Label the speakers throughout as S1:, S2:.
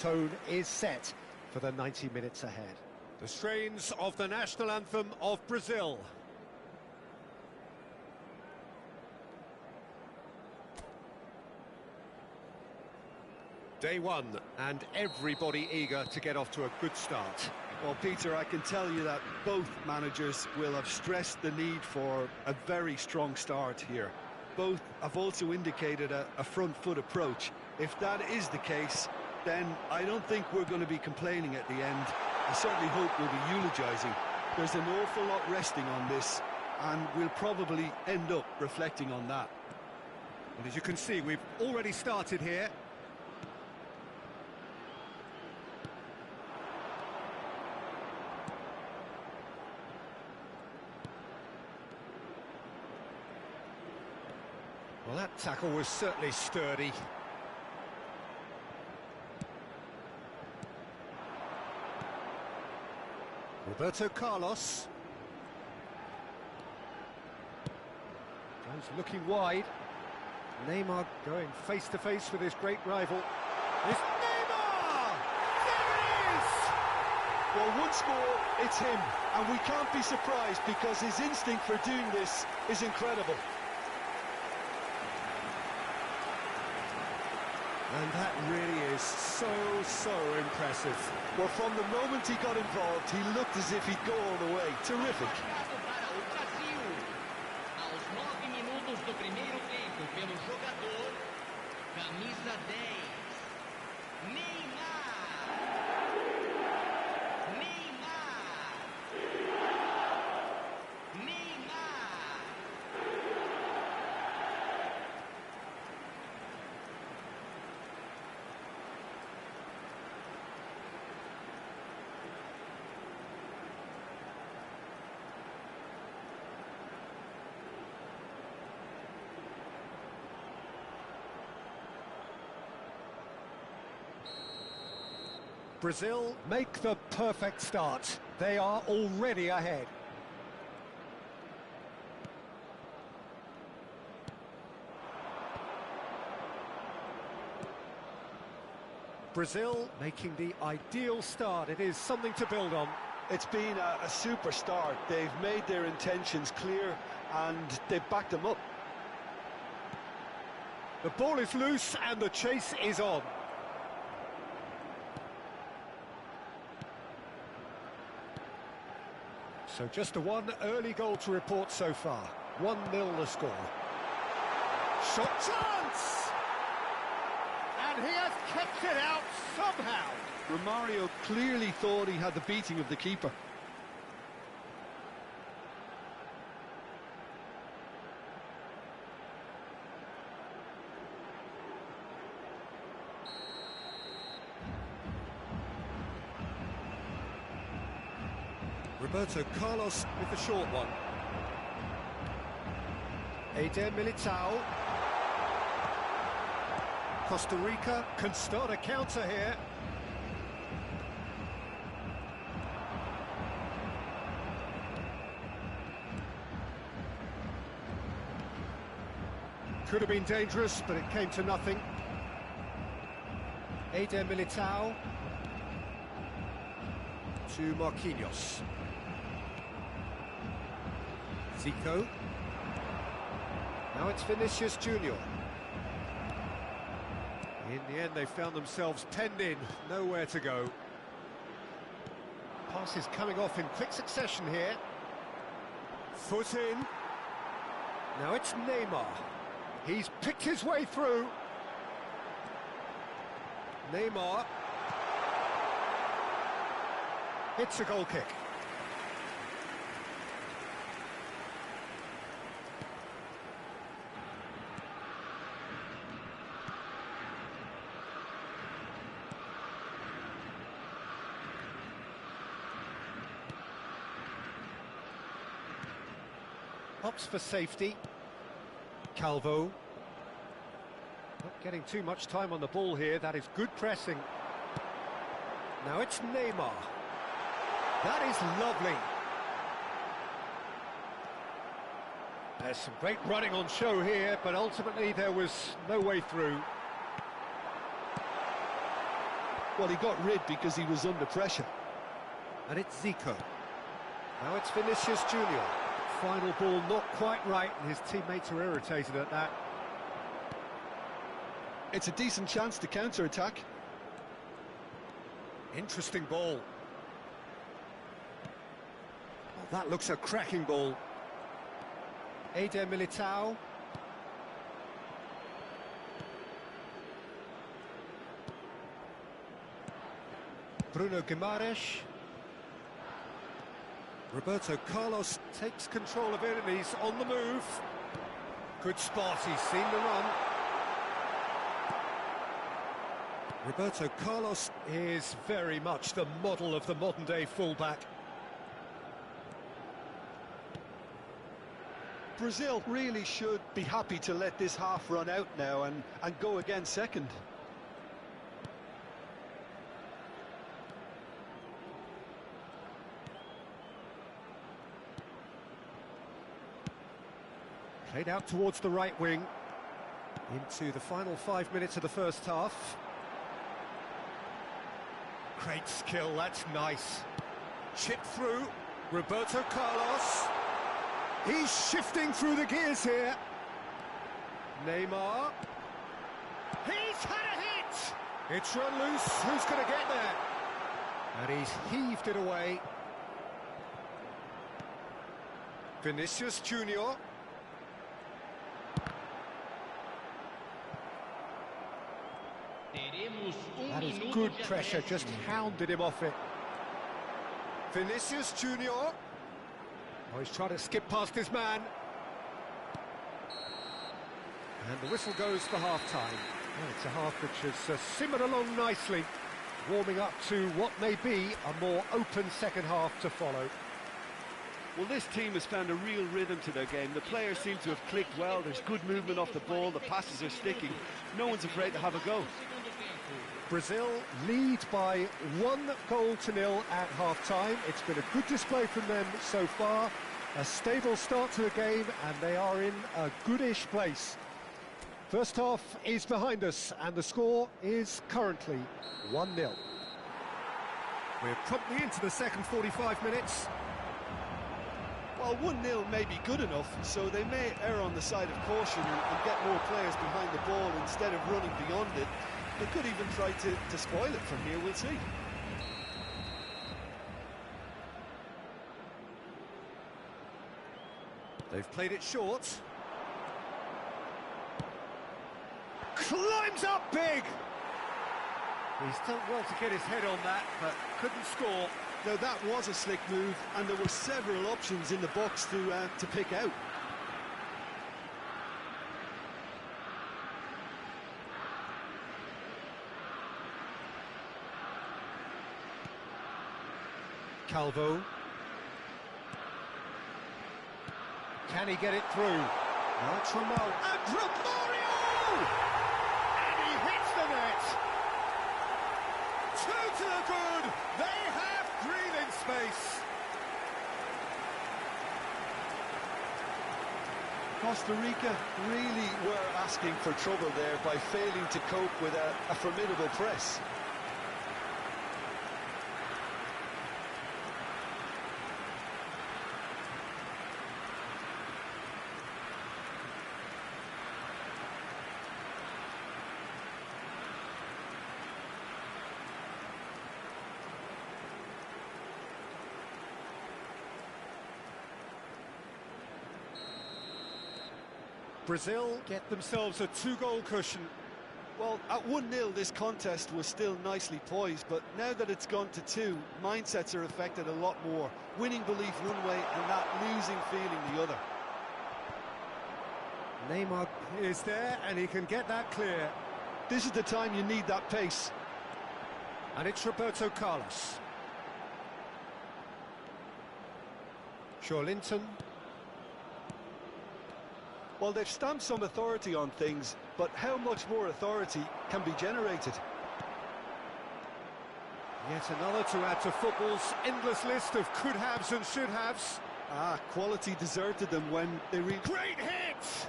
S1: Tone is set for the 90 minutes ahead. The strains of the national anthem of Brazil. Day one, and everybody eager to get off to a good start.
S2: Well, Peter, I can tell you that both managers will have stressed the need for a very strong start here. Both have also indicated a front-foot approach. If that is the case, then I don't think we're going to be complaining at the end. I certainly hope we'll be eulogising. There's an awful lot resting on this, and we'll probably end up reflecting on that.
S1: Well, as you can see, we've already started here. Well, that tackle was certainly sturdy. Roberto Carlos. Goes looking wide. Neymar going face-to-face with his great rival. It's Neymar! There it is!
S2: Well, one score, it's him. And we can't be surprised because his instinct for doing this is incredible.
S1: And that really is so impressive.
S2: Well, from the moment he got involved, he looked as if he'd go all the way. Terrific.
S3: Aos 9 minutos do primeiro tempo, pelo jogador, camisa 10, Neymar! Neymar! Neymar!
S1: Brazil make the perfect start. They are already ahead. Brazil making the ideal start. It is something to build on.
S2: It's been a super start. They've made their intentions clear and they've backed them up.
S1: The ball is loose and the chase is on. So just the one early goal to report so far. 1-0 the score. Shot chance! And he has kept it out somehow.
S2: Romario clearly thought he had the beating of the keeper.
S1: Roberto Carlos with the short one. Eder Militao. Costa Rica can start a counter here. Could have been dangerous, but it came to nothing. Eder Militao to Marquinhos. Zico. Now it's Vinicius Junior. In the end, they found themselves penned in, nowhere to go. Passes coming off in quick succession here. Foot in. Now it's Neymar. He's picked his way through. Neymar. It's a goal kick. Opts for safety. Calvo. Not getting too much time on the ball here. That is good pressing. Now it's Neymar. That is lovely. There's some great running on show here, but ultimately there was no way through.
S2: Well, he got rid because he was under pressure.
S1: And it's Zico. Now it's Vinicius Junior. Final ball not quite right, and his teammates are irritated at that.
S2: It's a decent chance to counter-attack.
S1: Interesting ball. Oh, that looks a cracking ball. Eder Militao. Bruno Guimaraes. Roberto Carlos takes control of it and he's on the move. Good spot, he's seen the run. Roberto Carlos is very much the model of the modern-day fullback.
S2: Brazil really should be happy to let this half run out now and go again second.
S1: Played out towards the right wing. Into the final 5 minutes of the first half. Great skill, that's nice. Chip through, Roberto Carlos. He's shifting through the gears here. Neymar. He's had a hit! It's run loose, who's going to get there? And he's heaved it away. Vinicius Junior. That is good pressure, just hounded him off it. Vinicius Junior. Oh, he's trying to skip past his man. And the whistle goes for half-time. Well, it's a half which has simmered along nicely, warming up to what may be a more open second half to follow.
S2: Well, this team has found a real rhythm to their game. The players seem to have clicked well. There's good movement off the ball. The passes are sticking. No one's afraid to have a go.
S1: Brazil lead by 1-0 at half-time. It's been a good display from them so far. A stable start to the game, and they are in a goodish place. First half is behind us, and the score is currently 1-0. We're promptly into the second 45 minutes.
S2: Well, 1-0 may be good enough, so they may err on the side of caution and get more players behind the ball instead of running beyond it. They could even try to spoil it from here, we'll see.
S1: They've played it short. Climbs up big! He's done well to get his head on that, but couldn't score.
S2: Now, that was a slick move, and there were several options in the box to pick out.
S1: Calvo. Can he get it through? Now it's Romario. And Romario! And he hits the net! Two to the good! They have breathing space!
S2: Costa Rica really were asking for trouble there by failing to cope with a formidable press.
S1: Brazil get themselves a 2-goal cushion.
S2: Well, at 1-0 this contest was still nicely poised, but now that it's gone to 2, mindsets are affected a lot more. Winning belief one way and that losing feeling the other.
S1: Neymar is there and he can get that clear.
S2: This is the time you need that pace.
S1: And it's Roberto Carlos. Linton.
S2: Well, they've stamped some authority on things, but how much more authority can be generated?
S1: Yet another to add to football's endless list of could-haves and should-haves.
S2: Quality deserted them when they reached...
S1: Great hit!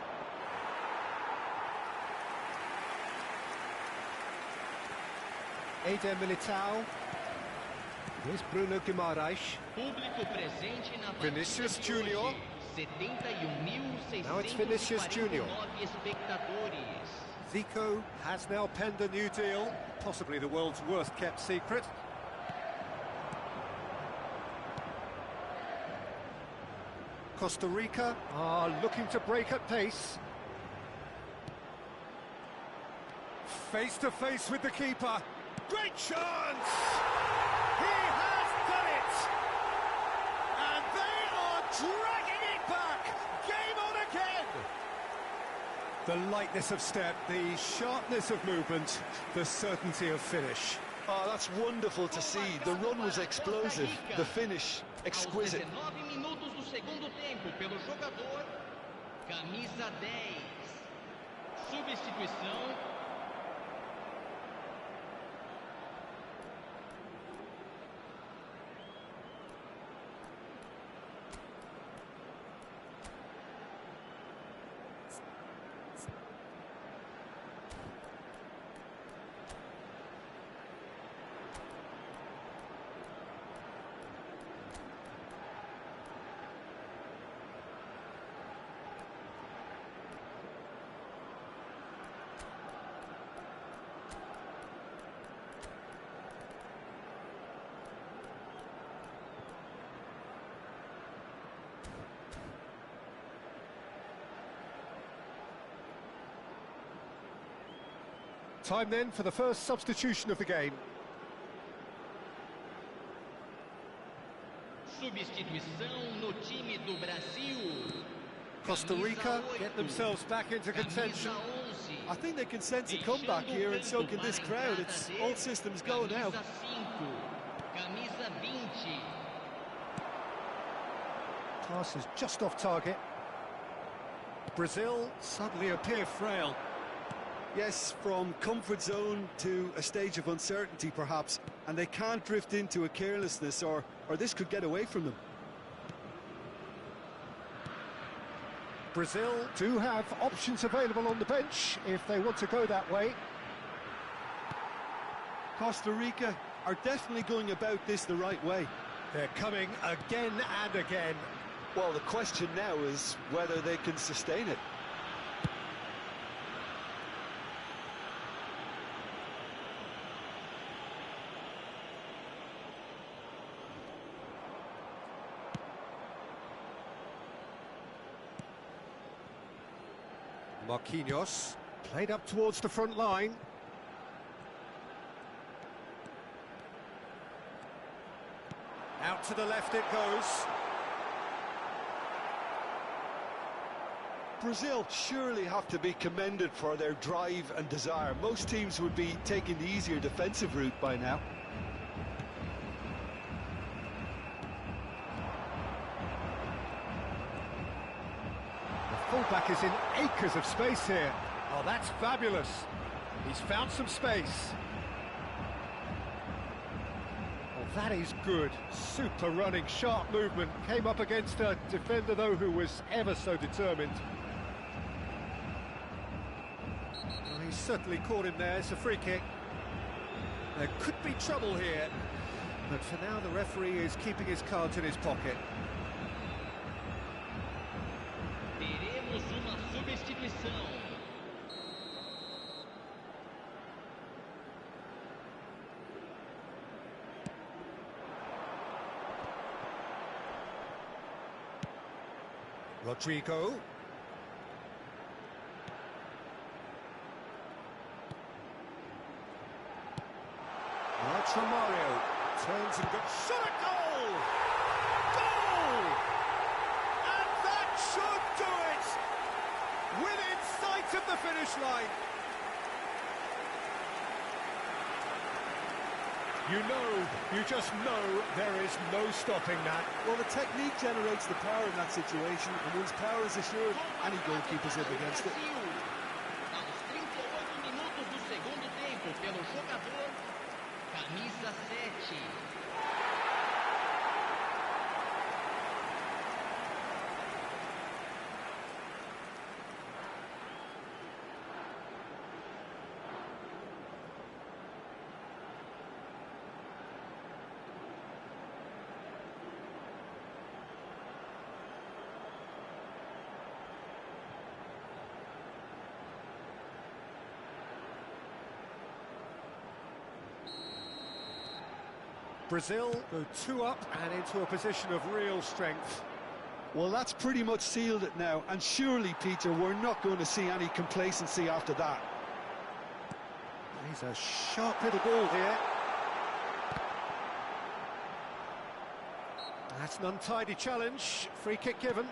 S1: Eder Militao. Here's Bruno Guimaraes.
S3: Público presente na
S1: Vinicius
S3: partida de
S1: Junior.
S3: hoje. 71.649
S1: Now it's Vinicius Junior.
S3: espectadores.
S1: Zico has now penned a new deal, possibly the world's worst kept secret. Costa Rica are looking to break at pace. Face to face with the keeper. Great chance! He has done it! And they are dragging it back! Game on again! The lightness of step, the sharpness of movement, the certainty of finish.
S2: Oh, that's wonderful to see. The run was explosive, the finish exquisite.
S3: Aos 19 minutos do segundo tempo, pelo jogador, camisa 10. Substituição.
S1: Time then for the first substitution of the game.
S3: Substituição no time do Brasil.
S1: Costa Rica get themselves back into contention.
S3: Camisa 11.
S2: I think they can sense a comeback here, and so can this crowd. It's all systems go now.
S3: Camisa 5. Camisa 20.
S1: Pass is just off target. Brazil suddenly appear frail.
S2: Yes, from comfort zone to a stage of uncertainty, perhaps, and they can't drift into a carelessness, or this could get away from them.
S1: Brazil do have options available on the bench if they want to go that way.
S2: Costa Rica are definitely going about this the right way.
S1: They're coming again and again.
S2: Well, the question now is whether they can sustain it.
S1: Marquinhos, played up towards the front line. Out to the left it goes.
S2: Brazil surely have to be commended for their drive and desire. Most teams would be taking the easier defensive route by now.
S1: Fullback is in acres of space here. Oh, that's fabulous. He's found some space. Oh, that is good. Super running, sharp movement. Came up against a defender, though, who was ever so determined. Well, he's certainly caught him there. It's a free kick. There could be trouble here. But for now, the referee is keeping his cards in his pocket.
S3: Teremos uma substituição.
S1: Rodrigo. Right from Mario. Turns and goes. Shot a goal! Goal! And that should do it! Within sight of the finish line. You just know there is no stopping that.
S2: Well, the technique generates the power in that situation, and once power is assured, any goalkeeper's up against it.
S3: Aos 38 minutos do segundo tempo, pelo jogador, camisa 7.
S1: Brazil go 2 up and into a position of real strength.
S2: Well, that's pretty much sealed it now, and surely, Peter, we're not going to see any complacency after that.
S1: He's a sharp little ball here. That's an untidy challenge. Free kick given.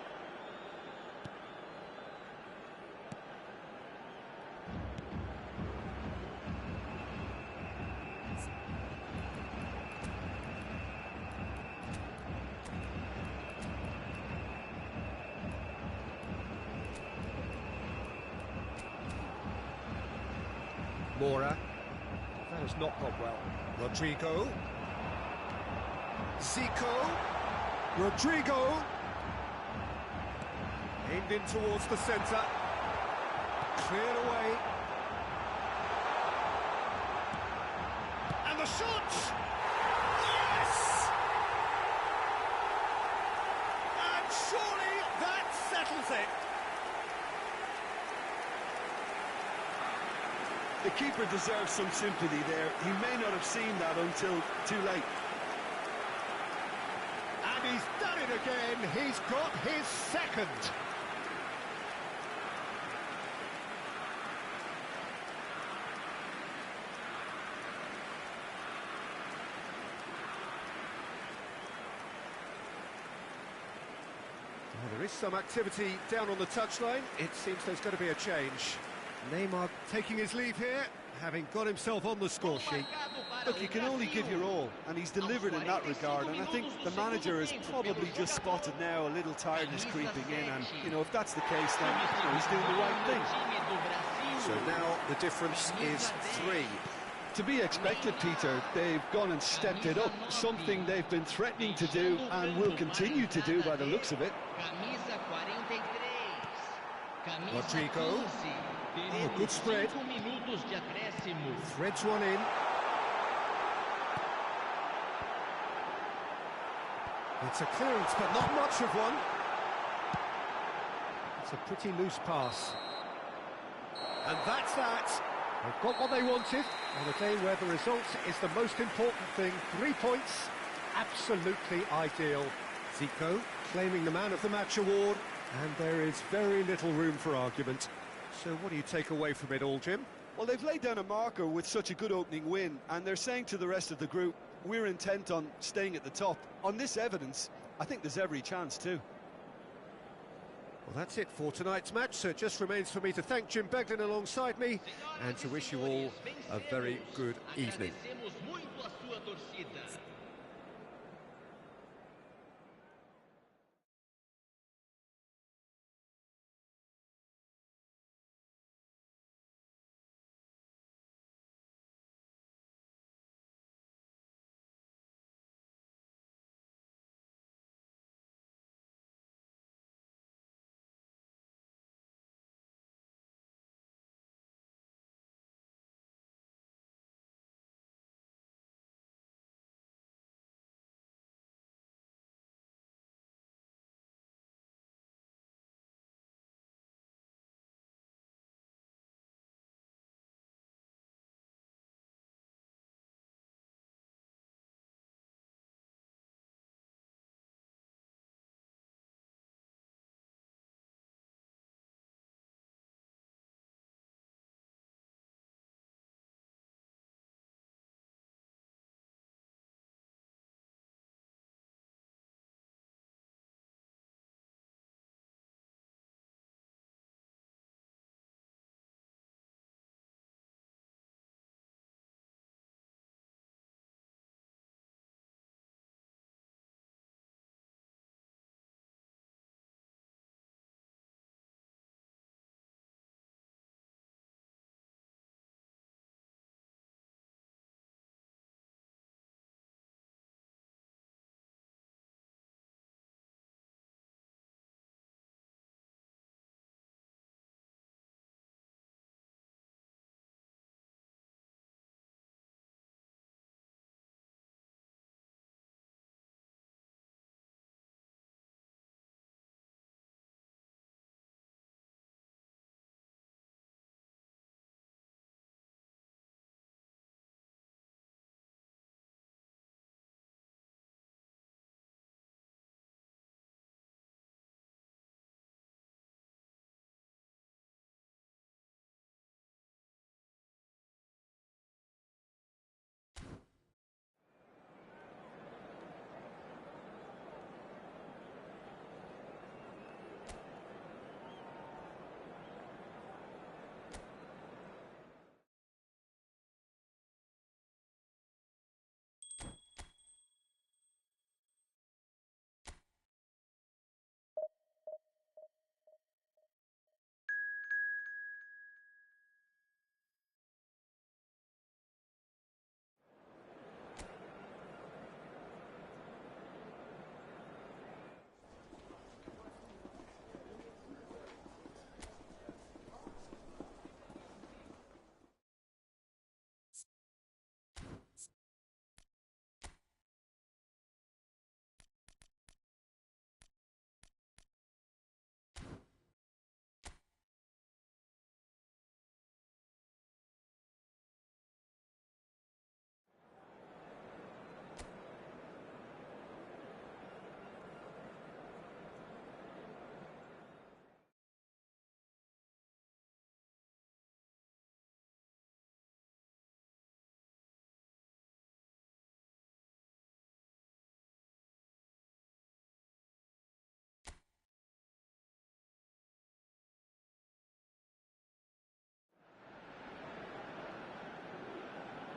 S1: Mora. That has not gone well. Rodrigo. Zico. Rodrigo. Aimed in towards the centre. Cleared away. And the shot! Yes! And surely that settles it.
S2: The keeper deserves some sympathy there. He may not have seen that until too late.
S1: And he's done it again. He's got his second. Well, there is some activity down on the touchline. It seems there's going to be a change. Neymar taking his leave here, having got himself on the score sheet.
S2: Look, you can only give your all, and he's delivered in that regard, and I think the manager has probably just spotted now a little tiredness creeping in, and, you know, if that's the case, then he's doing the right thing.
S1: So now the difference is 3.
S2: To be expected, Peter. They've gone and stepped it up, something they've been threatening to do and will continue to do by the looks of it.
S1: Rodrigo. Oh, good spread. Threads one in. It's a clearance, but not much of one. It's a pretty loose pass. And that's that. They've got what they wanted on a day where the result is the most important thing. 3 points, absolutely ideal. Zico claiming the Man of the Match award, and there is very little room for argument. So what do you take away from it all, Jim?
S2: Well, they've laid down a marker with such a good opening win, and they're saying to the rest of the group, we're intent on staying at the top. On this evidence, I think there's every chance too.
S1: Well, that's it for tonight's match, so it just remains for me to thank Jim Beglin alongside me and to wish you all a very good evening.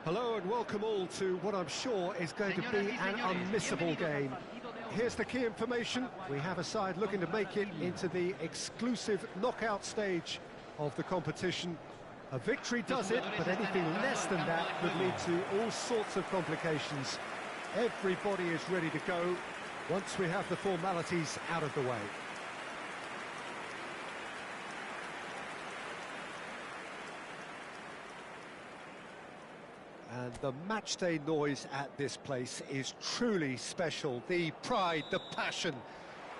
S1: Hello and welcome all to what I'm sure is going to be an unmissable game. Here's the key information. We have a side looking to make it into the exclusive knockout stage of the competition. A victory does it, but anything less than that could lead to all sorts of complications. Everybody is ready to go once we have the formalities out of the way. And the matchday noise at this place is truly special. The pride, the passion,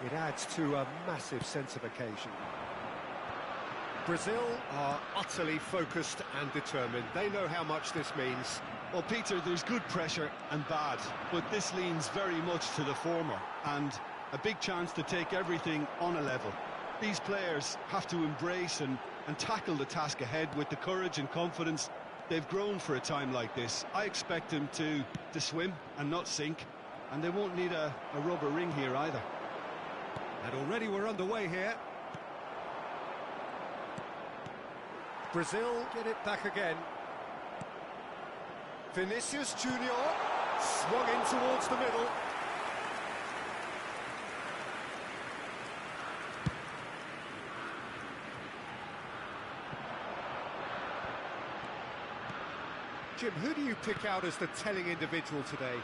S1: it adds to a massive sense of occasion. Brazil are utterly focused and determined. They know how much this means.
S2: Well, Peter, there's good pressure and bad, but this leans very much to the former, and a big chance to take everything on a level. These players have to embrace and tackle the task ahead with the courage and confidence they've grown for a time like this. I expect them to swim and not sink, and they won't need a rubber ring here either.
S1: And already we're underway here. Brazil get it back again. Vinicius Junior swung in towards the middle. Jim, who do you pick out as the telling individual today?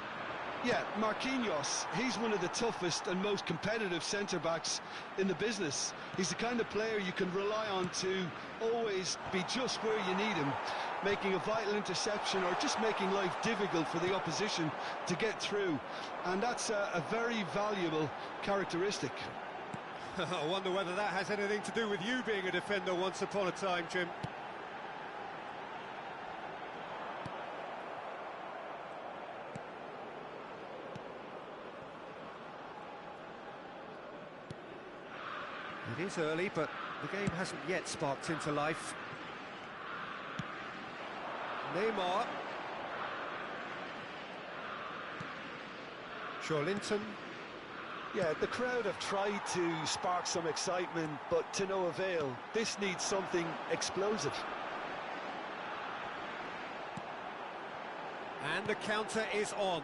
S2: Yeah, Marquinhos. He's one of the toughest and most competitive centre-backs in the business. He's the kind of player you can rely on to always be just where you need him, making a vital interception or just making life difficult for the opposition to get through. And that's a very valuable characteristic.
S1: I wonder whether that has anything to do with you being a defender once upon a time, Jim. It is early, but the game hasn't yet sparked into life. Neymar. Joelinton.
S2: Yeah, the crowd have tried to spark some excitement, but to no avail. This needs something explosive.
S1: And the counter is on.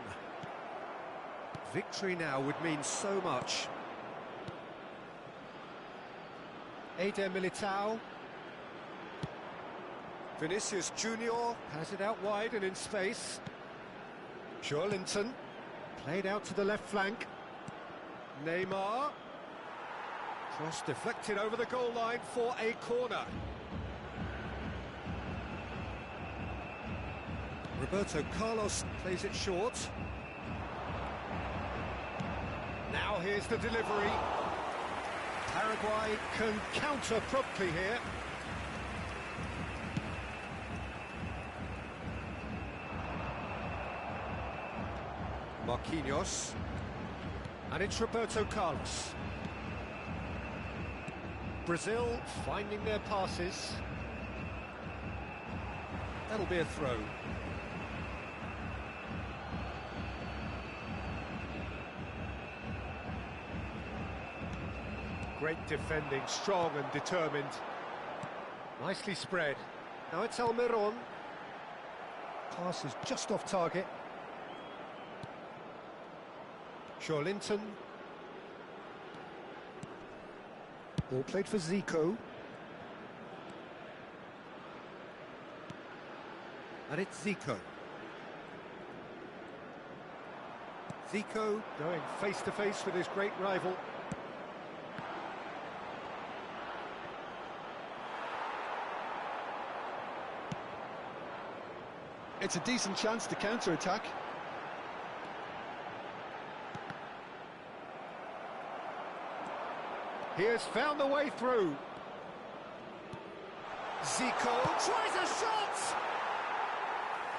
S1: Victory now would mean so much. Eder Militao. Vinicius Junior has it out wide and in space. Joelinton played out to the left flank. Neymar. Cross deflected over the goal line for a corner. Roberto Carlos plays it short. Now here's the delivery. Paraguay can counter promptly here. Marquinhos. And it's Roberto Carlos. Brazil finding their passes. That'll be a throw. Great defending, strong and determined. Nicely spread. Now it's Almiron. Pass is just off target. Joelinton. Ball played for Zico. And it's Zico. Zico going face-to-face with his great rival.
S2: It's a decent chance to counter-attack.
S1: He has found the way through. Zico tries a shot!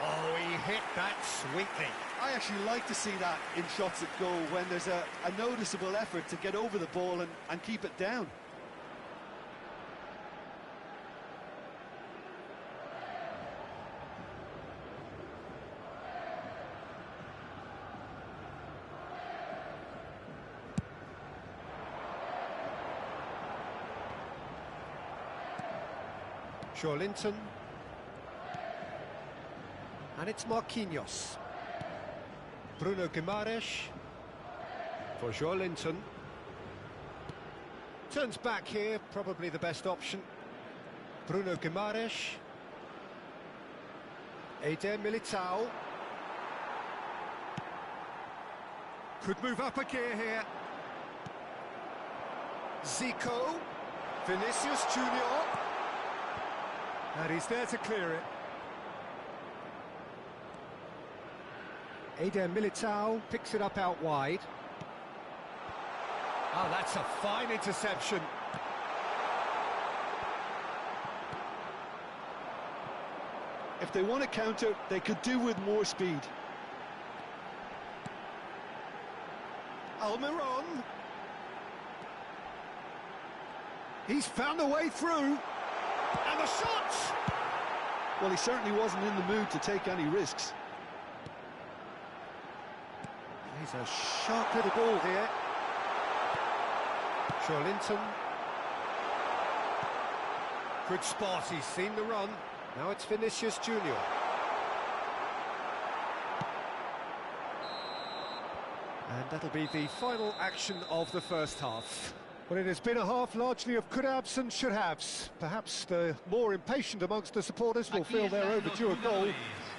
S1: Oh, he hit that sweetly.
S2: I actually like to see that in shots at goal when there's a noticeable effort to get over the ball and keep it down.
S1: Joelinton. And And it's Marquinhos. Bruno Guimaraes for Joelinton. Turns back here, probably the best option. Bruno Guimaraes. Eder Militao. Could move up a gear here. Zico. Vinicius Junior. And he's there to clear it. Eder Militao picks it up out wide. Oh, that's a fine interception.
S2: If they want to counter, they could do with more speed.
S1: Almiron. He's found a way through. And the shot!
S2: Well, he certainly wasn't in the mood to take any risks.
S1: He's a sharp little ball here. Joelinton. Good spot, he's seen the run. Now it's Vinicius Junior. And that'll be the final action of the first half. Well, it has been a half largely of could-haves and should-haves. Perhaps the more impatient amongst the supporters will feel they're overdue a goal,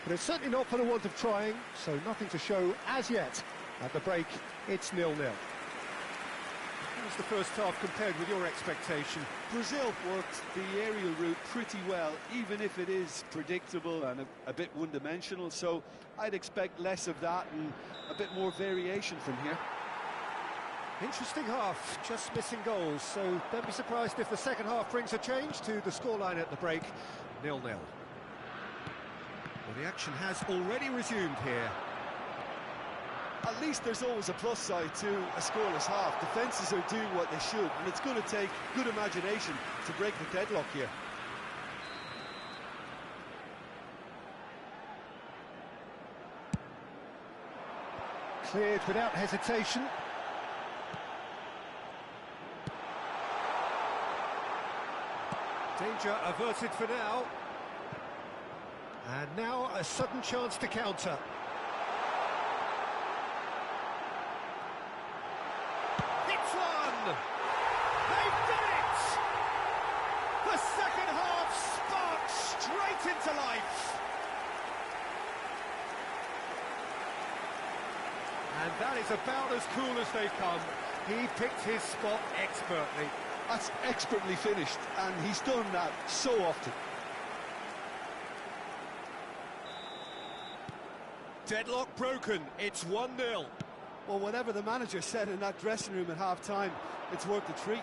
S1: but it's certainly not for the want of trying, so nothing to show as yet. At the break, it's 0-0. How was the first half compared with your expectation?
S2: Brazil worked the aerial route pretty well, even if it is predictable and a bit one-dimensional, so I'd expect less of that and a bit more variation from here.
S1: Interesting half, just missing goals, so don't be surprised if the second half brings a change to the scoreline at the break, 0-0. Well, the action has already resumed here.
S2: At least there's always a plus side to a scoreless half. Defences are doing what they should, and it's going to take good imagination to break the deadlock here.
S1: Cleared without hesitation. Danger averted for now. And now a sudden chance to counter. Hits one! They've done it! The second half sparks straight into life. And that is about as cool as they come. He picked his spot expertly.
S2: That's expertly finished, and he's done that so often.
S1: Deadlock broken, it's 1-0.
S2: Well, whatever the manager said in that dressing room at half-time, it's worth the treat.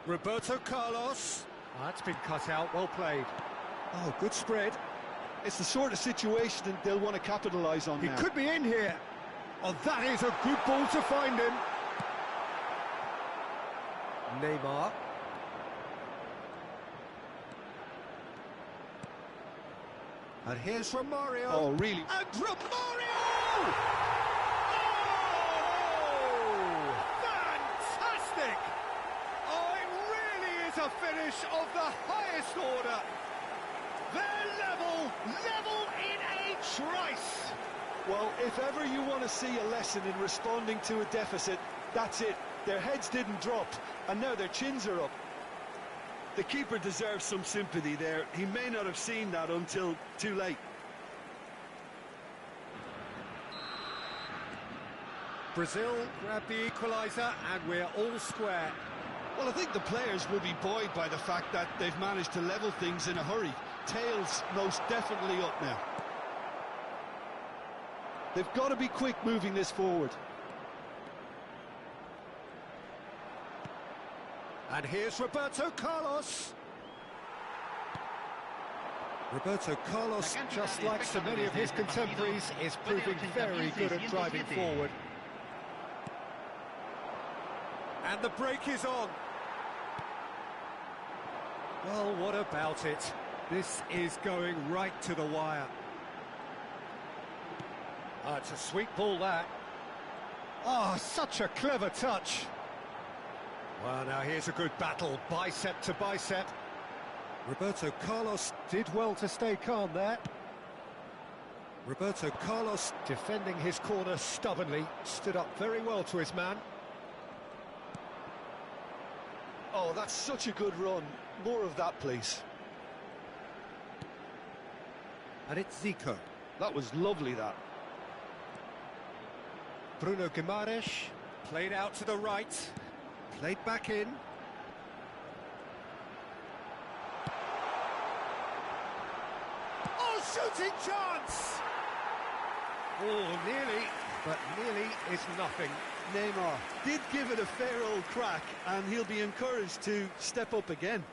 S1: Roberto Carlos. Oh, that's been cut out, well played. Oh, good spread.
S2: It's the sort of situation that they'll want to capitalise on
S1: He
S2: now.
S1: could be in here. Oh, that is a good ball to find him. Neymar. And here's Romario.
S2: Oh, really?
S1: And Romario! Oh! Fantastic! Oh, it really is a finish of the highest order. They're level in a trice.
S2: Well, if ever you want to see a lesson in responding to a deficit, that's it. Their heads didn't drop, and now their chins are up. The keeper deserves some sympathy there. He may not have seen that until too late.
S1: Brazil grab the equaliser, and we're all square.
S2: Well, I think the players will be buoyed by the fact that they've managed to level things in a hurry. Tails most definitely up now. They've got to be quick moving this forward.
S1: And here's Roberto Carlos. Roberto Carlos, just like so many of his contemporaries, is proving very good at driving forward. And the break is on. Well, what about it? This is going right to the wire. Oh, it's a sweet ball, that. Oh, such a clever touch. Well, now here's a good battle, bicep to bicep. Roberto Carlos did well to stay calm there. Roberto Carlos defending his corner stubbornly, stood up very well to his man.
S2: Oh, that's such a good run. More of that, please.
S1: And it's Zico.
S2: That was lovely, that.
S1: Bruno Guimaraes, played out to the right, played back in. Oh, shooting chance! Oh, nearly, but nearly is nothing.
S2: Neymar did give it a fair old crack, and he'll be encouraged to step up again.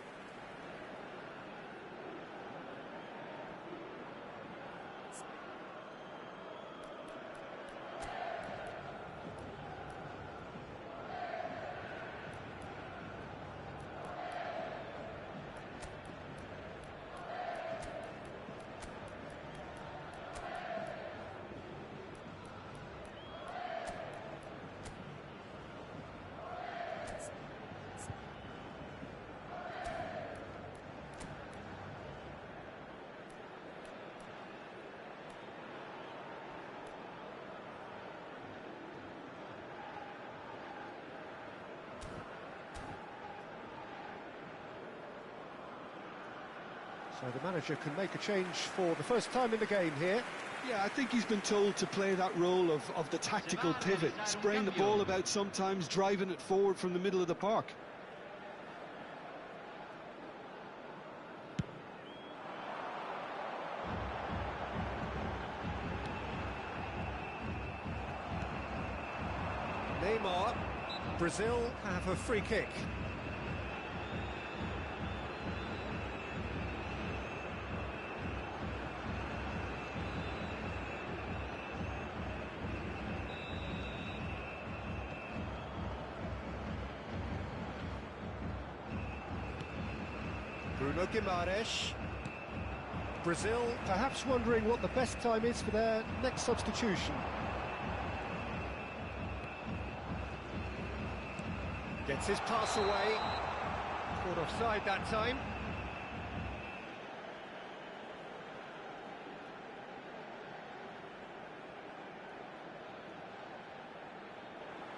S1: So the manager can make a change for the first time in the game here.
S2: Yeah, I think he's been told to play that role of the tactical pivot, spraying the ball about sometimes, driving it forward from the middle of the park.
S1: Neymar, Brazil have a free kick. Bruno Guimaraes. Brazil perhaps wondering what the best time is for their next substitution. Gets his pass away. Caught offside that time.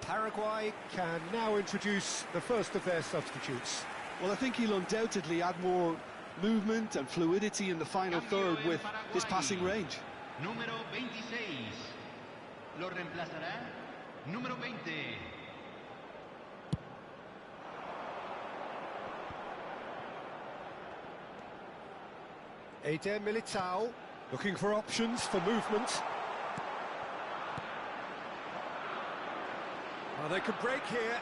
S1: Paraguay can now introduce the first of their substitutes.
S2: Well, I think he'll undoubtedly add more movement and fluidity in the final third with his passing range.
S3: Número 26. Lo reemplazará número 20.
S1: Eder Militao looking for options for movement. Oh, they could break here.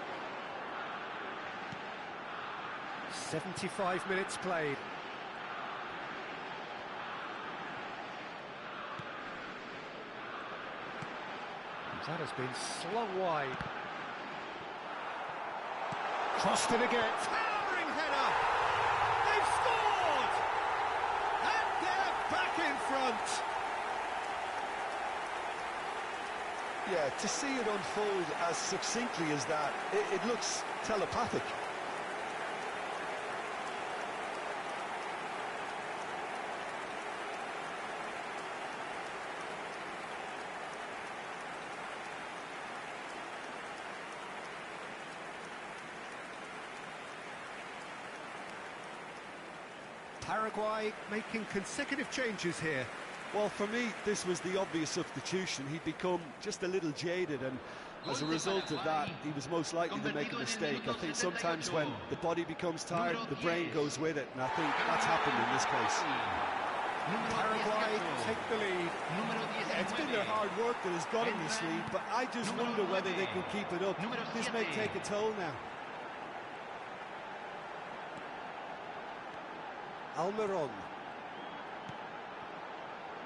S1: 75 minutes played. That has been slung wide. Crossed in again. Towering header! They've scored! And they're back in front!
S2: Yeah, to see it unfold as succinctly as that, it looks telepathic.
S1: Paraguay making consecutive changes here.
S2: Well, for me, this was the obvious substitution. He'd become just a little jaded, and as a result of that, he was most likely to make a mistake. I think sometimes when the body becomes tired, the brain goes with it, and I think that's happened in this case.
S1: Paraguay take the lead.
S2: Yeah, it's been their hard work that has got them this lead, but I just wonder whether they can keep it up. This may take a toll now.
S1: Almiron.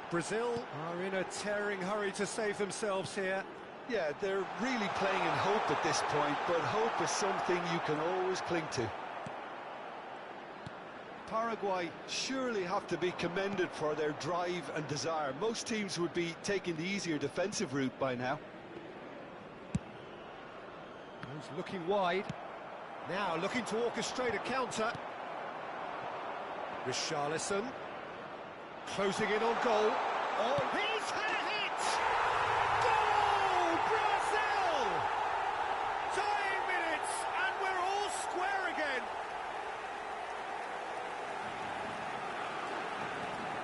S1: Brazil are in a tearing hurry to save themselves here.
S2: Yeah, they're really playing in hope at this point, but hope is something you can always cling to. Paraguay surely have to be commended for their drive and desire. Most teams would be taking the easier defensive route by now.
S1: He's looking wide. Now looking to orchestrate a counter. Richarlison. Closing in on goal. Oh, he's had a hit! Goal! Brazil! Dying minutes, and we're all square again.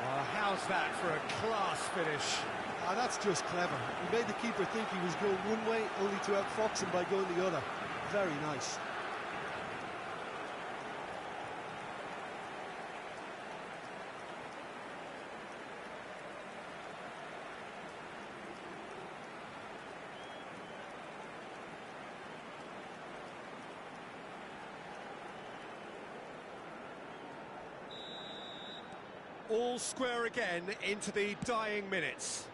S1: Oh, how's that for a class finish?
S2: Ah, that's just clever. He made the keeper think he was going one way, only to outfox him by going the other. Very nice.
S1: All square again into the dying minutes.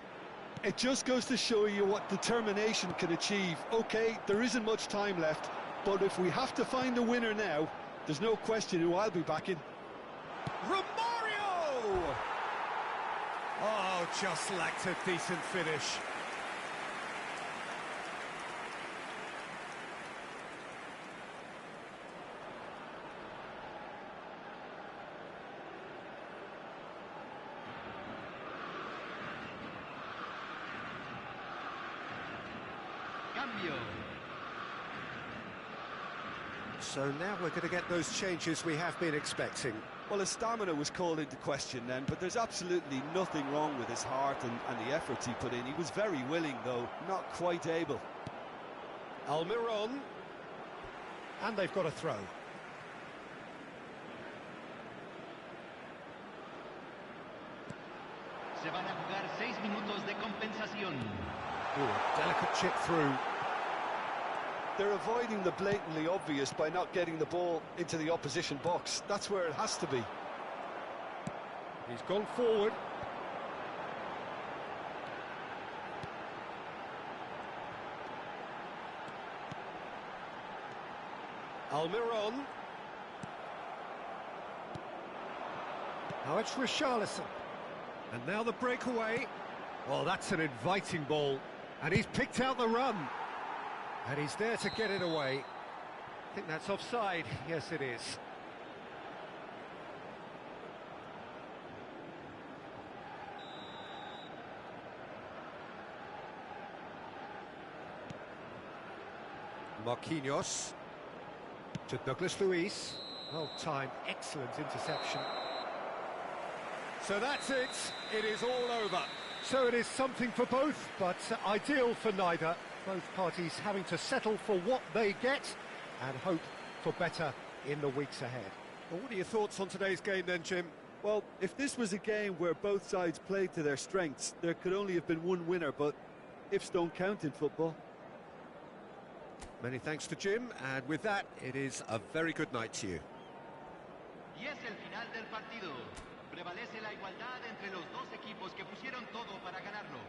S2: It just goes to show you what determination can achieve. OK, there isn't much time left, but if we have to find a winner now, there's no question who I'll be backing.
S1: Romario! Oh, just lacked a decent finish. So now we're going to get those changes we have been expecting.
S2: Well, his stamina was called into question then, but there's absolutely nothing wrong with his heart and the efforts he put in. He was very willing, though, not quite able.
S1: Almiron. And they've got a throw.
S3: Se van a jugar 6 minutos de compensación.
S1: Ooh, a delicate chip through.
S2: They're avoiding the blatantly obvious by not getting the ball into the opposition box. That's where it has to be.
S1: He's gone forward. Almiron. Now it's Richarlison. And now the breakaway. Well, that's an inviting ball. And he's picked out the run. And he's there to get it away. I think that's offside. Yes, it is. Marquinhos to Douglas Luiz. Well timed, excellent interception. So that's it. It is all over. So it is something for both, but ideal for neither. Both parties having to settle for what they get and hope for better in the weeks ahead. Well, what are your thoughts on today's game then, Jim?
S2: Well, if this was a game where both sides played to their strengths, there could only have been one winner, but ifs don't count in football.
S1: Many thanks to Jim, and with that, it is a very good night to you.
S3: Y es el final del partido. Prevalece la igualdad entre los dos equipos que pusieron todo para ganarlo.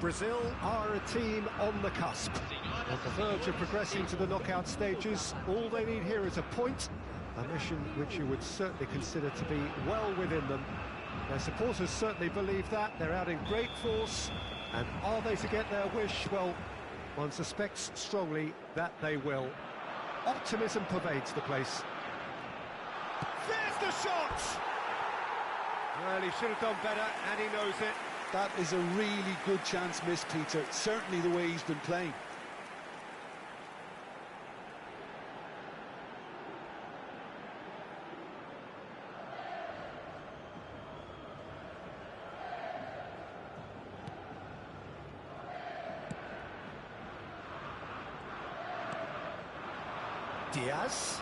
S1: Brazil are a team on the cusp, on the verge of progressing to the knockout stages. All they need here is a point, a mission which you would certainly consider to be well within them. Their supporters certainly believe that. They're out in great force, and are they to get their wish? Well, one suspects strongly that they will. Optimism pervades the place. There's the shot! Well, he should have done better, and he knows it.
S2: That is a really good chance missed, Peter. Certainly the way he's been playing.
S1: Diaz.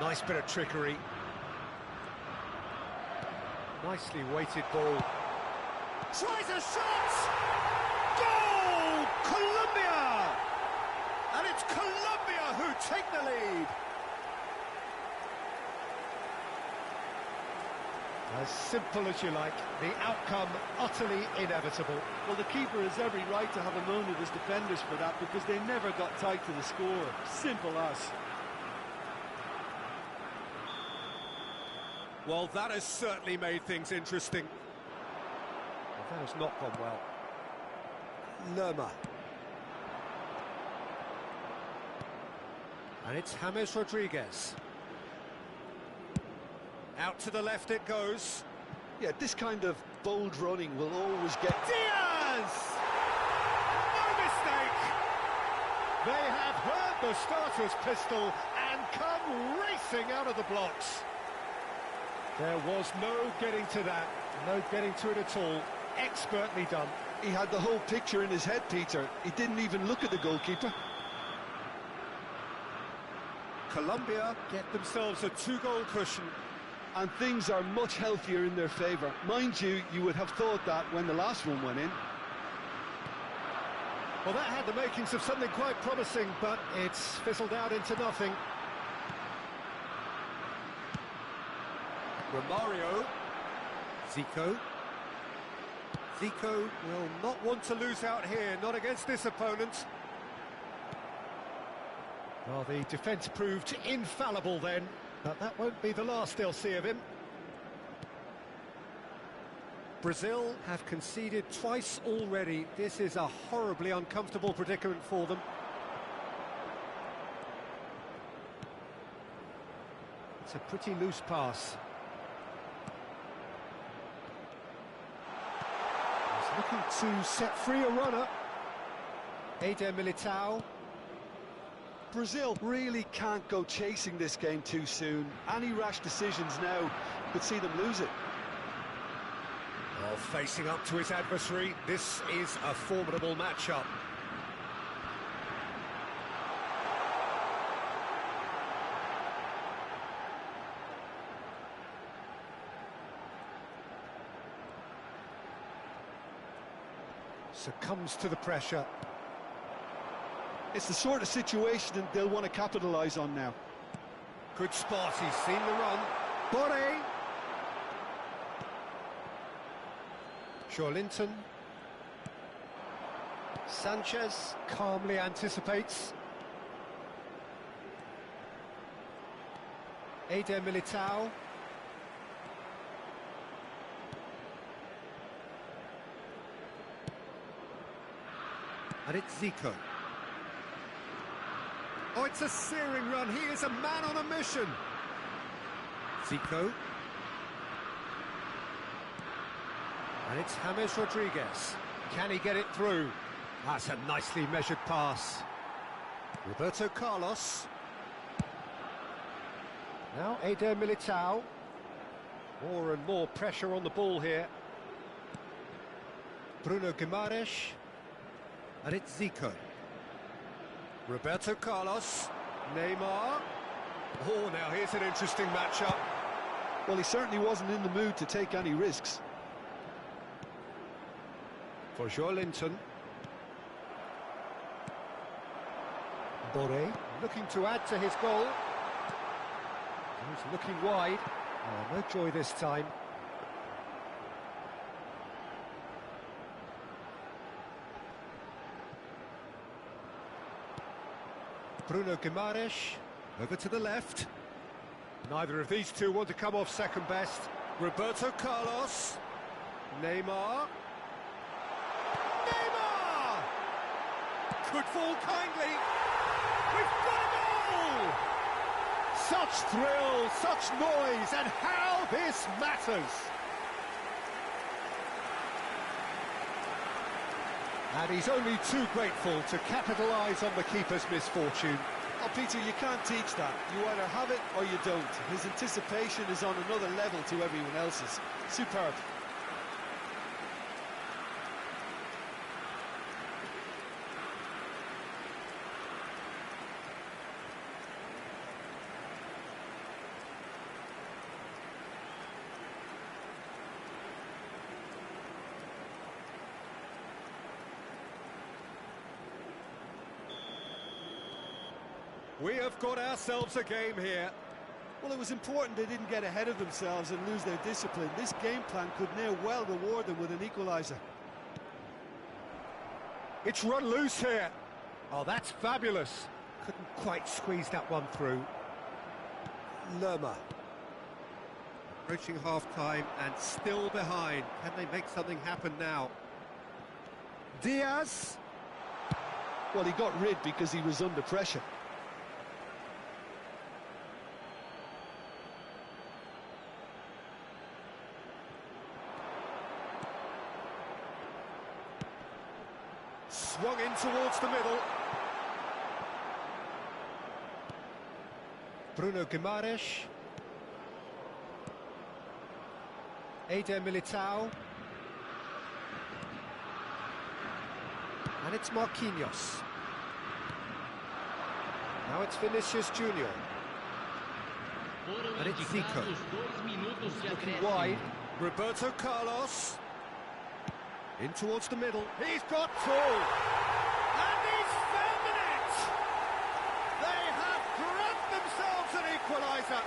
S1: Nice bit of trickery. Nicely weighted ball. Tries a shot! Goal! Colombia! And it's Colombia who take the lead. As simple as you like, the outcome utterly inevitable.
S2: Well, the keeper has every right to have a moan at his defenders for that, because they never got tight to the score. Simple as.
S1: Well, that has certainly made things interesting. Well, that has not gone well. Lerma. And it's James Rodriguez. Out to the left it goes.
S2: Yeah, this kind of bold running will always get...
S1: Diaz! No mistake! They have heard the starter's pistol and come racing out of the blocks. There was no getting to that, no getting to it at all. Expertly done.
S2: He had the whole picture in his head, Peter. He didn't even look at the goalkeeper.
S1: Colombia get themselves a 2-goal cushion.
S2: And things are much healthier in their favour. Mind you, you would have thought that when the last one went in.
S1: Well, that had the makings of something quite promising, but it's fizzled out into nothing. Romario. Zico. Zico will not want to lose out here, not against this opponent. Well, the defence proved infallible then, but that won't be the last they'll see of him. Brazil have conceded twice already. This is a horribly uncomfortable predicament for them. It's a pretty loose pass. He's looking to set free a runner. Eder Militao.
S2: Brazil really can't go chasing this game too soon. Any rash decisions now could see them lose it.
S1: Well, facing up to his adversary, this is a formidable matchup. Succumbs to the pressure.
S2: It's the sort of situation that they'll want to capitalise on now.
S1: Good spot, he's seen the run. Geordie. Joelinton. Sanchez calmly anticipates. Eder Militao. And it's Zico. Oh, it's a searing run. He is a man on a mission. Zico. And it's James Rodriguez. Can he get it through? That's a nicely measured pass. Roberto Carlos. Now Eder Militao. More and more pressure on the ball here. Bruno Guimaraes. And it's Zico. Roberto Carlos. Neymar. Oh, now here's an interesting matchup.
S2: Well, he certainly wasn't in the mood to take any risks.
S1: For Joelinton. Boré looking to add to his goal. He's looking wide. Oh, no joy this time. Bruno Guimaraes, over to the left. Neither of these two want to come off second best. Roberto Carlos. Neymar. Neymar! Could fall kindly. We've got a goal! Such thrill, such noise, and how this matters! And he's only too grateful to capitalise on the keeper's misfortune.
S2: Oh, Peter, you can't teach that. You either have it or you don't. His anticipation is on another level to everyone else's. Superb.
S1: We have got ourselves a game here.
S2: Well, it was important they didn't get ahead of themselves and lose their discipline. This game plan could now well reward them with an equaliser.
S1: It's run loose here. Oh, that's fabulous. Couldn't quite squeeze that one through. Lerma. Approaching half-time and still behind. Can they make something happen now? Diaz.
S2: Well, he got rid because he was under pressure.
S1: Swung in towards the middle. Bruno Guimaraes. Eder Militao. And it's Marquinhos. Now it's Vinicius Junior. And it's Zico. Looking wide. Roberto Carlos. In towards the middle. He's got two. And he's found the net. They have grabbed themselves an equaliser.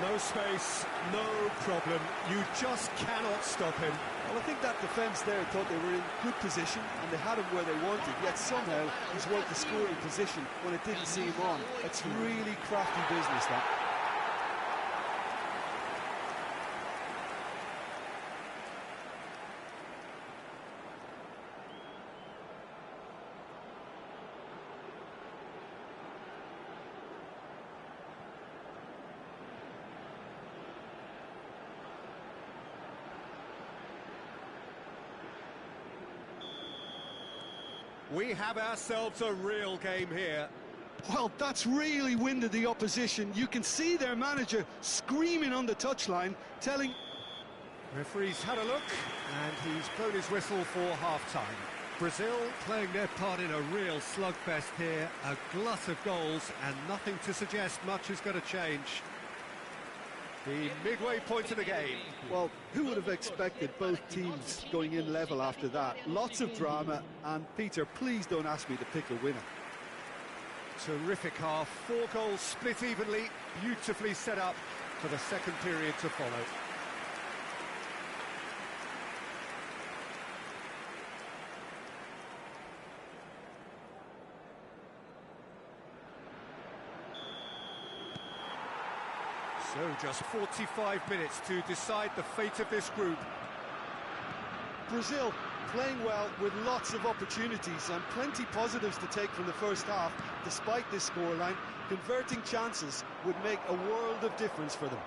S1: No space, no problem. You just cannot stop him.
S2: Well, I think that defence there thought they were in good position and they had him where they wanted, yet somehow he's worked the scoring position when it didn't see him on. It's really crafty business, that.
S1: We have ourselves a real game here.
S2: Well, that's really winded the opposition. You can see their manager screaming on the touchline, telling...
S1: Referee's had a look, and he's blown his whistle for half-time. Brazil playing their part in a real slugfest here, a glut of goals, and nothing to suggest much is going to change. The midway point of the game.
S2: Well, who would have expected both teams going in level after that? Lots of drama, and Peter, please don't ask me to pick a winner.
S1: Terrific half, 4 goals split evenly, beautifully set up for the second period to follow. So just 45 minutes to decide the fate of this group.
S2: Brazil playing well with lots of opportunities and plenty positives to take from the first half. Despite this scoreline, converting chances would make a world of difference for them.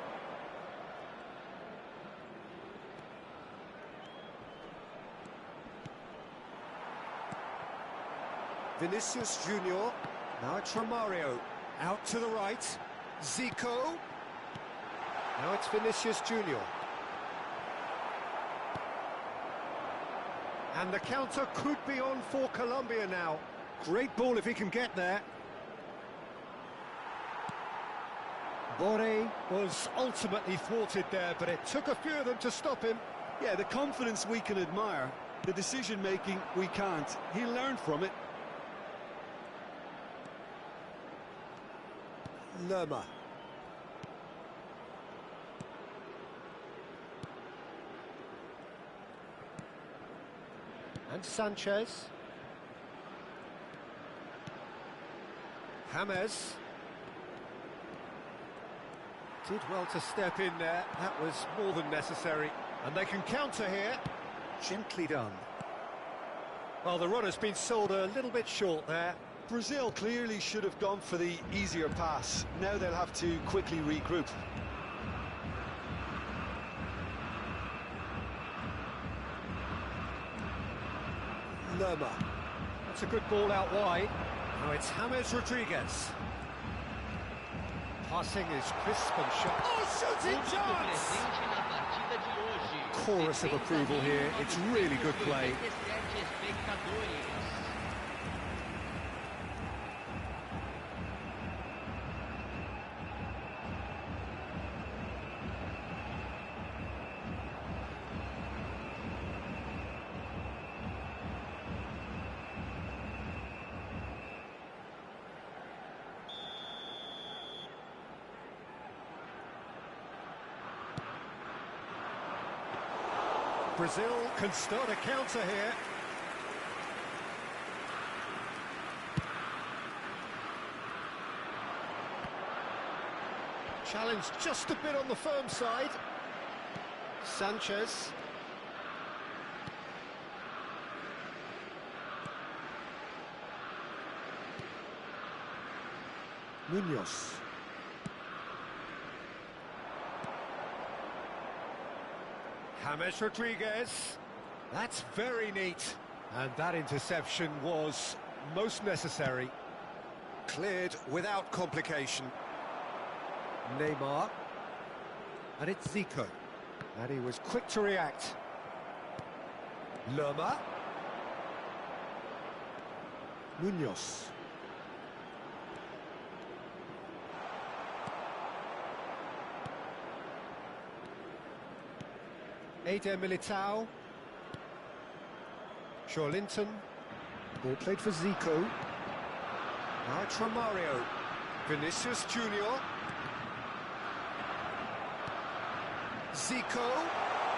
S1: Vinicius Junior. Now it's Romario. Out to the right. Zico. Now it's Vinicius Junior. And the counter could be on for Colombia now. Great ball if he can get there. Geordie was ultimately thwarted there, but it took a few of them to stop him.
S2: Yeah, the confidence we can admire, the decision-making we can't. He learned from it.
S1: Lerma. And Sanchez. James. Did well to step in there. That was more than necessary. And they can counter here. Gently done. Well, the run has been sold a little bit short there.
S2: Brazil clearly should have gone for the easier pass. Now they'll have to quickly regroup.
S1: Lerma. That's a good ball out wide. Now it's James Rodriguez. Passing is crisp and sharp. Oh, shooting chance! Chorus of approval here. It's really good play. Brazil can start a counter here. Challenge just a bit on the firm side. Sanchez. Munoz. James Rodriguez. That's very neat. And that interception was most necessary. Cleared without complication. Neymar. And it's Zico. And he was quick to react. Lerma. Munoz. Eder Militao. Linton. Ball played for Zico. Now it's Romario. Vinicius Junior. Zico.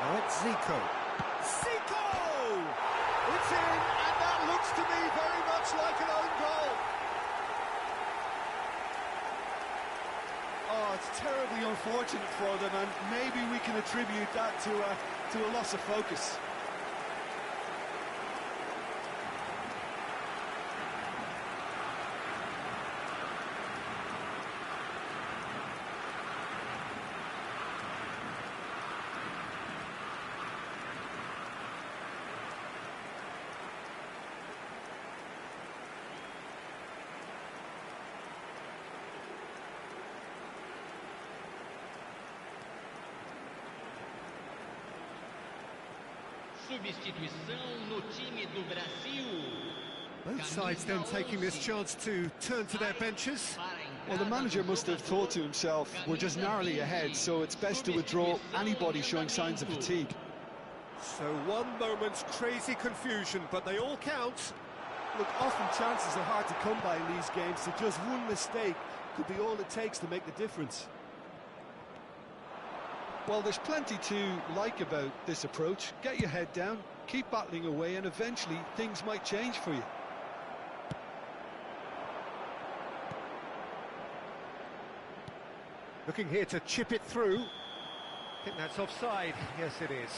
S1: Now it's Zico. Zico! It's in, and that looks to me very much like an own goal.
S2: Oh, it's terribly unfortunate for them, and maybe we can attribute that to a loss of focus.
S3: Substituição no time do Brasil.
S1: Both sides then taking this chance to turn to their benches.
S2: Well, the manager must have thought to himself, we're just narrowly ahead, so it's best to withdraw anybody showing signs of fatigue.
S1: So one moment's crazy confusion, but they all count.
S2: Look, often chances are hard to come by in these games, so just one mistake could be all it takes to make the difference. Well, there's plenty to like about this approach. Get your head down, keep battling away, and eventually things might change for you.
S1: Looking here to chip it through. I think that's offside. Yes, it is.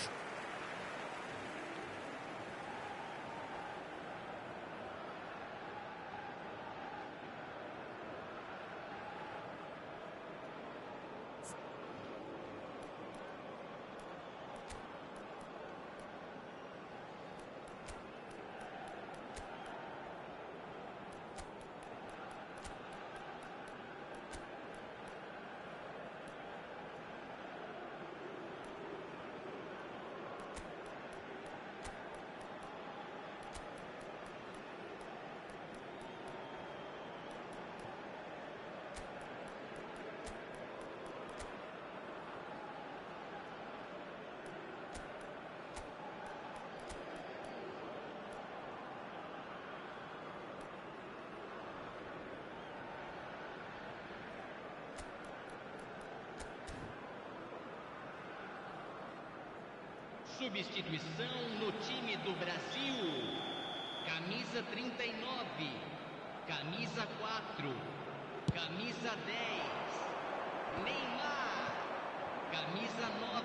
S3: Substituição no time do Brasil. Camisa 39. Camisa 4.
S4: Camisa 10. Neymar. Camisa 9.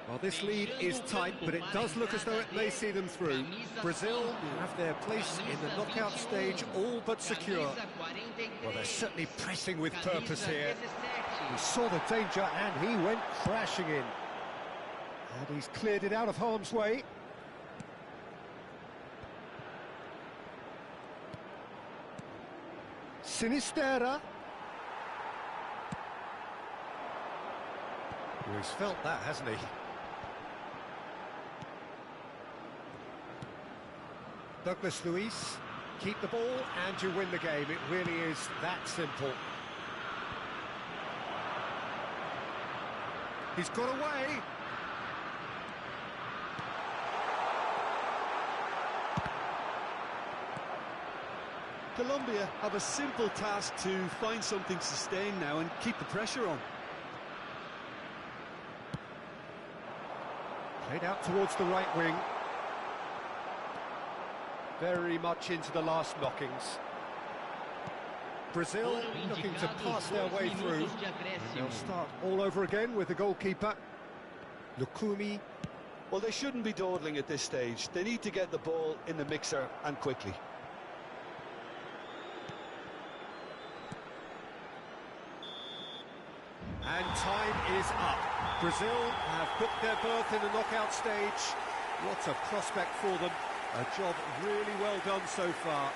S1: Well, this lead is tight, but it does look as though it may see them through. Brazil have their place in the knockout stage all but secure. Well, they're certainly pressing with purpose here. He saw the danger and he went crashing in. And he's cleared it out of harm's way. Sinistera. Well, he's felt that, hasn't he? Douglas Luiz, keep the ball and you win the game. It really is that simple. He's got away.
S2: Colombia have a simple task to find something to sustain now and keep the pressure on.
S1: Played out towards the right wing. Very much into the last knockings. Brazil looking to pass their way through. And they'll start all over again with the goalkeeper. Lukumi.
S2: Well, they shouldn't be dawdling at this stage. They need to get the ball in the mixer and quickly.
S1: And time is up. Brazil have booked their berth in the knockout stage. What a prospect for them. A job really well done so far.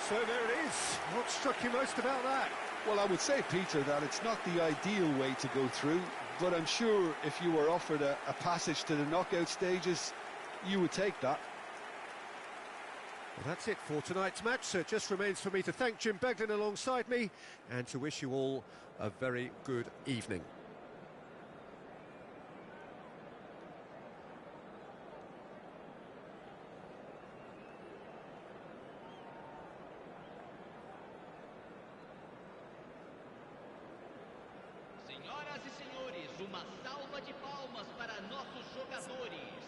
S1: So there it is. What struck you most about that?
S2: Well, I would say, Peter, that it's not the ideal way to go through, but I'm sure if you were offered a passage to the knockout stages, you would take that.
S1: Well, that's it for tonight's match, so it just remains for me to thank Jim Beglin alongside me and to wish you all a very good evening.
S4: Senhoras e senhores, uma salva de palmas para nossos jogadores.